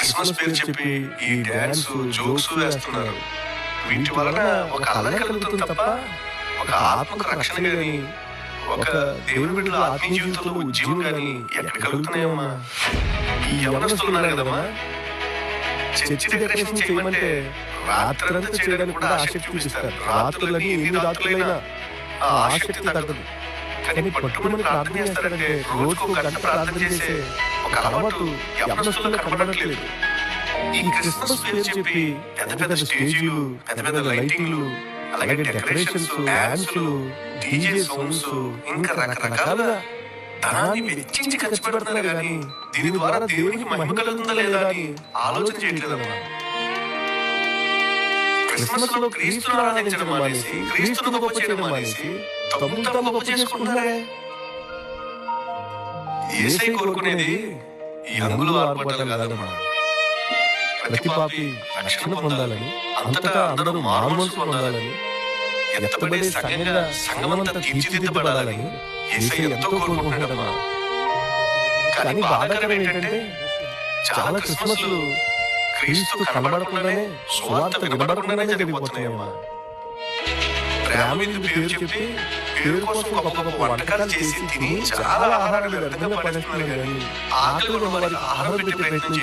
Christmas పేరు చెప్పి ఈ డాన్స్ జోక్స్ వేస్తున్నారు. వీటి వలన ఒక అల్లరి కలుగుతుంది తప్ప ఒక ఆత్మక రక్షణ గాని, ఒక దేవుడి బిడ్డల ఆత్మీయ జీవితంలో ఉద్యమం గాని ఎక్కడ కలుగుతున్నాయమ్మా? ఈ యవనస్తులు ఉన్నారు కదమ్మా, చర్చి డెకరేషన్ చేయమంటే రాత్రంతా చేయడానికి కూడా ఆసక్తి చూపిస్తారు. రాత్రులని ఎన్ని రాత్రులైనా ఆ ఆసక్తి తగ్గదు. కానీ పట్టుకుని ప్రార్థన చేస్తారంటే రోజుకు ఒక గంట ప్రార్థన చేసే ఒక అలవాటు యవనస్తుల్లో కనబడట్లేదు. ఈ క్రిస్మస్ పేరు చెప్పి పెద్ద పెద్ద స్టేజీలు, పెద్ద పెద్ద లైటింగ్లు, అలాగే డెకరేషన్స్, డాన్సులు, డీజే సౌండ్స్, ఇంకా రకరకాలుగా ధనాన్ని వెచ్చించి ఖర్చు పెడుతున్నారు కానీ దీని ద్వారా దేవునికి మహిమ కలుగుతుందా లేదా అని ఆలోచన చేయట్లేదమ్మా. క్రిస్మస్ లో క్రీస్తును ఆరాధించడం మానేసి, క్రీస్తును గొప్ప చేయడం మానేసి తమను తాము గొప్ప చేసుకుంటున్నారే. యేసయ్య కోరుకునేది ఈ హంగులు ఆర్భాటాలు కాదమ్మా. ప్రతి పాపి రక్షణ పొందాలని, అంతటా అందరూ మారుమనసు పొందాలని, ఎత్తబడే సంఘంగా సంఘమంతా తీర్చిదిద్దబడాలని యేసయ్య ఎంతో కోరుకుంటున్నాడమ్మా. కానీ బాధాకరం ఏంటంటే చాలా క్రిస్మస్లు క్రీస్తు కనబడకుండానే, సువార్త వినబడకుండానే జరిగిపోతున్నాయమ్మా. ప్రేమ పేరు చెప్పి పేరు కోసం గొప్ప గొప్ప వంటకాలు చేసి తిని చాలా ఆహారాలు వ్యర్థంగా పడేస్తున్నారు కానీ ఆకలి ఉన్న వారికి ఆహారం పెట్టే ప్రయత్నం